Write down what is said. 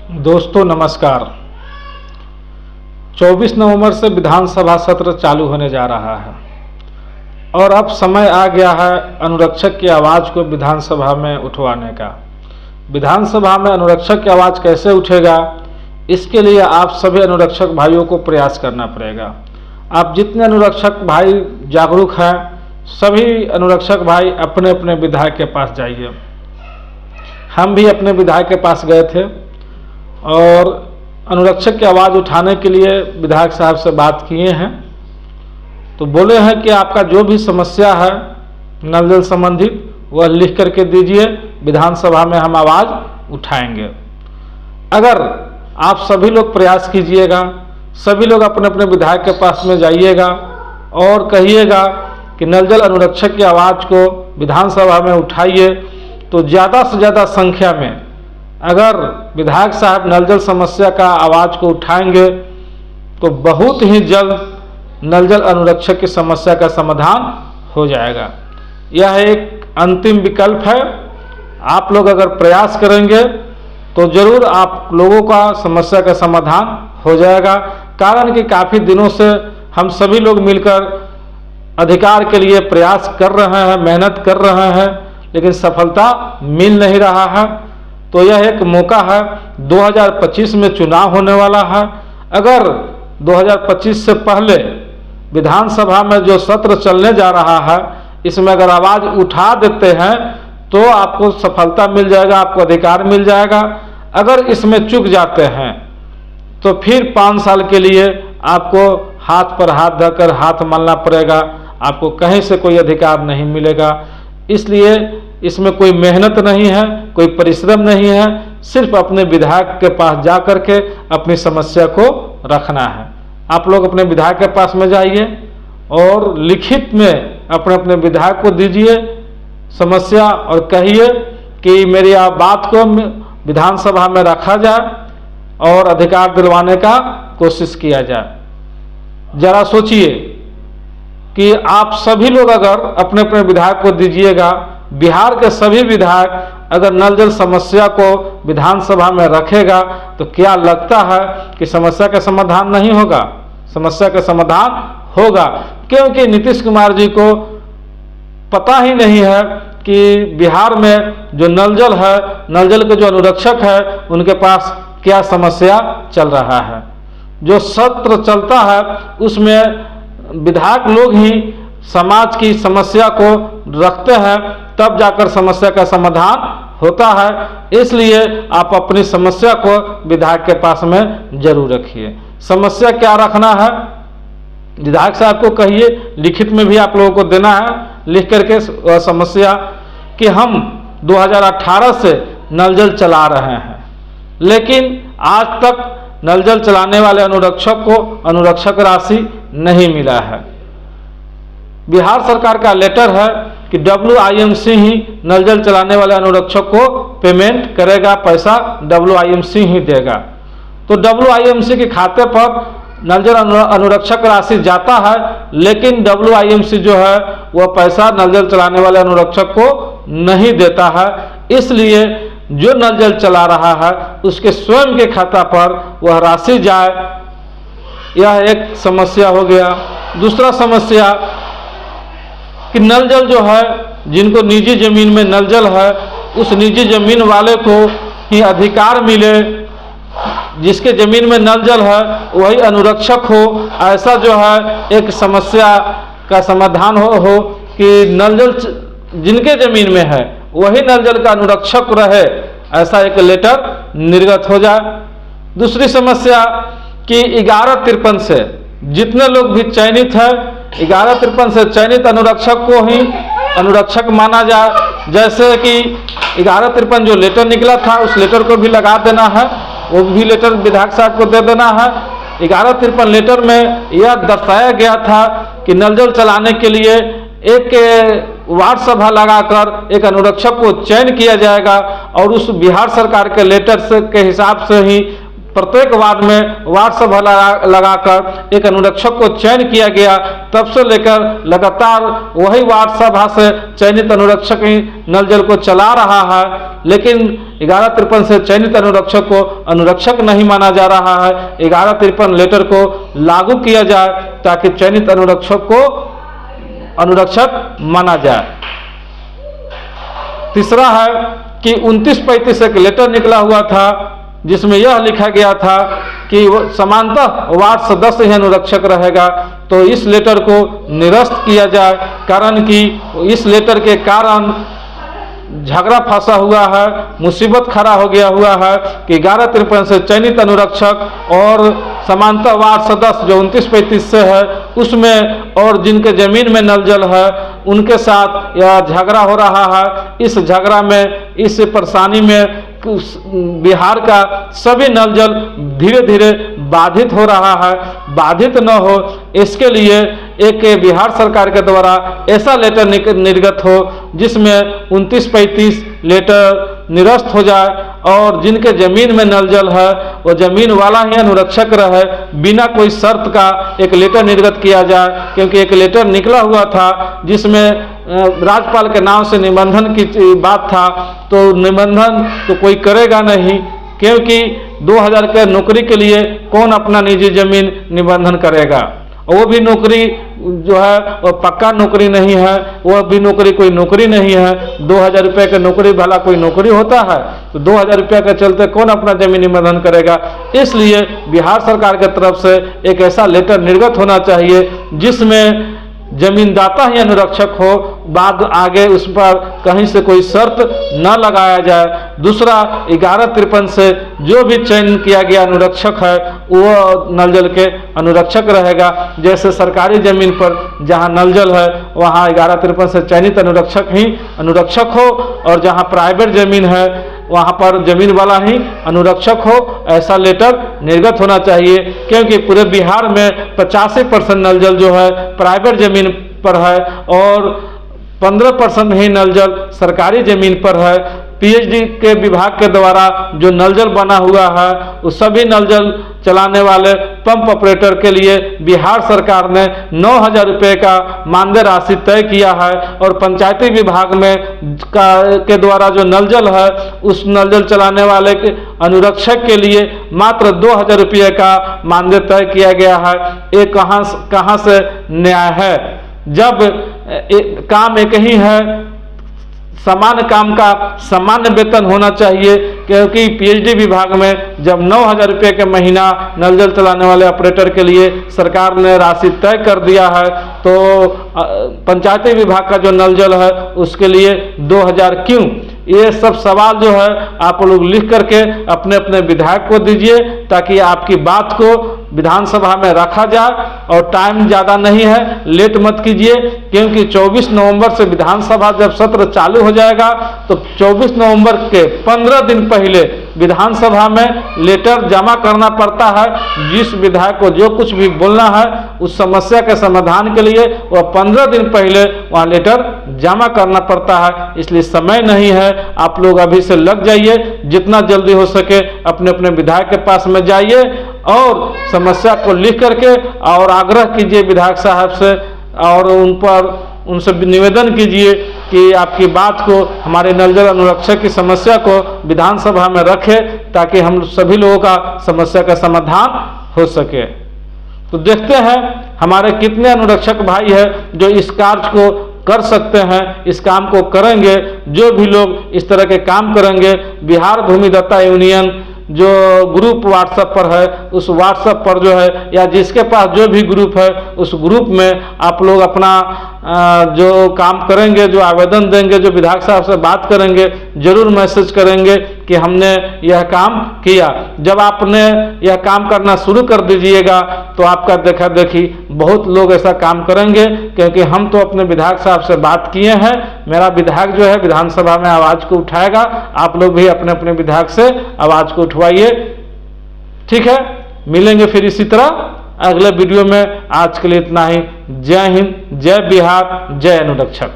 दोस्तों नमस्कार। 24 नवंबर से विधानसभा सत्र चालू होने जा रहा है और अब समय आ गया है अनुरक्षक की आवाज़ को विधानसभा में उठवाने का। विधानसभा में अनुरक्षक की आवाज़ कैसे उठेगा, इसके लिए आप सभी अनुरक्षक भाइयों को प्रयास करना पड़ेगा। आप जितने अनुरक्षक भाई जागरूक हैं, सभी अनुरक्षक भाई अपने अपने विधायक के पास जाइए। हम भी अपने विधायक के पास गए थे और अनुरक्षक की आवाज़ उठाने के लिए विधायक साहब से बात किए हैं, तो बोले हैं कि आपका जो भी समस्या है नल जल संबंधित वह लिख करके दीजिए, विधानसभा में हम आवाज़ उठाएंगे। अगर आप सभी लोग प्रयास कीजिएगा, सभी लोग अपने अपने विधायक के पास में जाइएगा और कहिएगा कि नल जल अनुरक्षक की आवाज़ को विधानसभा में उठाइए, तो ज़्यादा से ज़्यादा संख्या में अगर विधायक साहब नल जल समस्या का आवाज़ को उठाएंगे तो बहुत ही जल्द नल जल अनुरक्षक की समस्या का समाधान हो जाएगा। यह एक अंतिम विकल्प है। आप लोग अगर प्रयास करेंगे तो ज़रूर आप लोगों का समस्या का समाधान हो जाएगा। कारण कि काफ़ी दिनों से हम सभी लोग मिलकर अधिकार के लिए प्रयास कर रहे हैं, मेहनत कर रहे हैं, लेकिन सफलता मिल नहीं रहा है। तो यह एक मौका है। 2025 में चुनाव होने वाला है। अगर 2025 से पहले विधानसभा में जो सत्र चलने जा रहा है, इसमें अगर आवाज़ उठा देते हैं तो आपको सफलता मिल जाएगा, आपको अधिकार मिल जाएगा। अगर इसमें चूक जाते हैं तो फिर 5 साल के लिए आपको हाथ पर हाथ धरकर हाथ मलना पड़ेगा, आपको कहीं से कोई अधिकार नहीं मिलेगा। इसलिए इसमें कोई मेहनत नहीं है, कोई परिश्रम नहीं है, सिर्फ अपने विधायक के पास जा कर के अपनी समस्या को रखना है। आप लोग अपने विधायक के पास में जाइए और लिखित में अपने अपने विधायक को दीजिए समस्या और कहिए कि मेरी आप बात को विधानसभा में रखा जाए और अधिकार दिलवाने का कोशिश किया जाए। जरा सोचिए कि आप सभी लोग अगर अपने अपने विधायक को दीजिएगा, बिहार के सभी विधायक अगर नल जल समस्या को विधानसभा में रखेगा तो क्या लगता है कि समस्या का समाधान नहीं होगा? समस्या का समाधान होगा, क्योंकि नीतीश कुमार जी को पता ही नहीं है कि बिहार में जो नल जल है, नल जल के जो अनुरक्षक है, उनके पास क्या समस्या चल रहा है। जो सत्र चलता है उसमें विधायक लोग ही समाज की समस्या को रखते हैं, तब जाकर समस्या का समाधान होता है। इसलिए आप अपनी समस्या को विधायक के पास में जरूर रखिए। समस्या क्या रखना है विधायक साहब को कहिए, लिखित में भी आप लोगों को देना है, लिख करके समस्या कि हम 2018 से नल जल चला रहे हैं, लेकिन आज तक नल जल चलाने वाले अनुरक्षक को अनुरक्षक राशि नहीं मिला है। बिहार सरकार का लेटर है कि WIMC ही नल जल चलाने वाले अनुरक्षक को पेमेंट करेगा, पैसा WIMC ही देगा। तो WIMC के खाते पर नल जल अनुरक्षक राशि जाता है, लेकिन WIMC जो है वह पैसा नल जल चलाने वाले अनुरक्षक को नहीं देता है। इसलिए जो नल जल चला रहा है उसके स्वयं के खाता पर वह राशि जाए, यह एक समस्या हो गया। दूसरा समस्या कि नल जल जो है, जिनको निजी जमीन में नल जल है, उस निजी जमीन वाले को ही अधिकार मिले। जिसके जमीन में नल जल है वही अनुरक्षक हो, ऐसा जो है एक समस्या का समाधान हो कि नल जल जिनके जमीन में है वही नल जल का अनुरक्षक रहे, ऐसा एक लेटर निर्गत हो जाए। दूसरी समस्या कि 1153 से जितने लोग भी चयनित है, 1153 से चयनित अनुरक्षक को ही अनुरक्षक माना जाए। जैसे कि 1153 जो लेटर निकला था उस लेटर को भी लगा देना है, वो भी लेटर विधायक साहब को दे देना है। 1153 लेटर में यह दर्शाया गया था कि नल जल चलाने के लिए एक वार्ड सभा लगाकर एक अनुरक्षक को चयन किया जाएगा और उस बिहार सरकार के लेटर से के हिसाब से ही प्रत्येक वार्ड में वार्ड सभा लगाकर एक अनुरक्षक को चयन किया गया। तब से लेकर लगातार वही वार्ड सभा से चयनित अनुरक्षक ही नल जल को चला रहा है, लेकिन 1153 से चयनित अनुरक्षक को अनुरक्षक नहीं माना जा रहा है। 1153 लेटर को लागू किया जाए ताकि चयनित अनुरक्षक को अनुरक्षक माना जाए। तीसरा है कि 2935 एक लेटर निकला हुआ था जिसमें यह लिखा गया था कि समानतः वार्ड सदस्य ही अनुरक्षक रहेगा, तो इस लेटर को निरस्त किया जाए। कारण कि इस लेटर के कारण झगड़ा फंसा हुआ है, मुसीबत खड़ा हो गया हुआ है कि 1153 से चयनित अनुरक्षक और समानतः वार्ड सदस्य जो 2935 से है उसमें और जिनके जमीन में नल जल है उनके साथ यह झगड़ा हो रहा है। इस झगड़ा में, इस परेशानी में बिहार का सभी नल जल धीरे धीरे बाधित हो रहा है। बाधित न हो इसके लिए एक बिहार सरकार के द्वारा ऐसा लेटर निर्गत हो जिसमें 2935 लेटर निरस्त हो जाए और जिनके जमीन में नल जल है वो जमीन वाला ही अनुरक्षक रहे, बिना कोई शर्त का एक लेटर निर्गत किया जाए। क्योंकि एक लेटर निकला हुआ था जिसमें राज्यपाल के नाम से निबंधन की बात था, तो निबंधन तो कोई करेगा नहीं, क्योंकि 2000 के नौकरी के लिए कौन अपना निजी जमीन निबंधन करेगा। वो भी नौकरी जो है वो पक्का नौकरी नहीं है, वह भी नौकरी कोई नौकरी नहीं है। 2000 रुपये की नौकरी भला कोई नौकरी होता है? तो 2000 रुपये के चलते कौन अपना जमीन निबंधन करेगा। इसलिए बिहार सरकार की तरफ से एक ऐसा लेटर निर्गत होना चाहिए जिसमें जमींदाता ही अनुरक्षक हो, बाद आगे उस पर कहीं से कोई शर्त न लगाया जाए। दूसरा, 1153 से जो भी चयन किया गया अनुरक्षक है वो नल जल के अनुरक्षक रहेगा। जैसे सरकारी जमीन पर जहां नल जल है वहां 1153 से चयनित अनुरक्षक ही अनुरक्षक हो, और जहां प्राइवेट जमीन है वहां पर जमीन वाला ही अनुरक्षक हो, ऐसा लेटर निर्गत होना चाहिए। क्योंकि पूरे बिहार में 85% नल जल जो है प्राइवेट जमीन पर है और 15% ही नल जल सरकारी जमीन पर है। पीएचडी के विभाग के द्वारा जो नल जल बना हुआ है उस सभी नल जल चलाने वाले पंप ऑपरेटर के लिए बिहार सरकार ने 9000 रुपये का मानदेय राशि तय किया है, और पंचायती विभाग में के द्वारा जो नल जल है उस नल जल चलाने वाले के अनुरक्षक के लिए मात्र 2000 रुपये का मानदेय तय किया गया है। ये कहाँ से न्याय है? जब काम एक ही है, समान काम का सामान्य वेतन होना चाहिए। क्योंकि पीएचडी विभाग में जब 9000 रुपये के महीना नल जल चलाने वाले ऑपरेटर के लिए सरकार ने राशि तय कर दिया है, तो पंचायती विभाग का जो नल जल है उसके लिए 2000 क्यों? ये सब सवाल जो है आप लोग लिख करके अपने अपने विधायक को दीजिए ताकि आपकी बात को विधानसभा में रखा जाए। और टाइम ज़्यादा नहीं है, लेट मत कीजिए, क्योंकि 24 नवंबर से विधानसभा जब सत्र चालू हो जाएगा तो 24 नवंबर के 15 दिन पहले विधानसभा में लेटर जमा करना पड़ता है। जिस विधायक को जो कुछ भी बोलना है उस समस्या के समाधान के लिए वह 15 दिन पहले वहाँ लेटर जमा करना पड़ता है। इसलिए समय नहीं है, आप लोग अभी से लग जाइए, जितना जल्दी हो सके अपने अपने विधायक के पास में जाइए और समस्या को लिख करके और आग्रह कीजिए विधायक साहब से, और उनसे निवेदन कीजिए कि आपकी बात को, हमारे नल जल अनुरक्षक की समस्या को विधानसभा में रखें ताकि हम सभी लोगों का समस्या का समाधान हो सके। तो देखते हैं हमारे कितने अनुरक्षक भाई हैं जो इस कार्य को कर सकते हैं, इस काम को करेंगे। जो भी लोग इस तरह के काम करेंगे, बिहार भूमिदत्ता यूनियन जो ग्रुप व्हाट्सएप पर है उस व्हाट्सएप पर जो है या जिसके पास जो भी ग्रुप है उस ग्रुप में आप लोग अपना जो काम करेंगे, जो आवेदन देंगे, जो विधायक साहब से बात करेंगे, जरूर मैसेज करेंगे कि हमने यह काम किया। जब आपने यह काम करना शुरू कर दीजिएगा तो आपका देखा देखी बहुत लोग ऐसा काम करेंगे, क्योंकि हम तो अपने विधायक साहब से बात किए हैं। मेरा विधायक जो है विधानसभा में आवाज़ को उठाएगा, आप लोग भी अपने अपने विधायक से आवाज़ को उठवाइए। ठीक है, मिलेंगे फिर इसी तरह अगले वीडियो में। आज के लिए इतना ही। जय हिंद, जय बिहार, जय अनुरक्षक।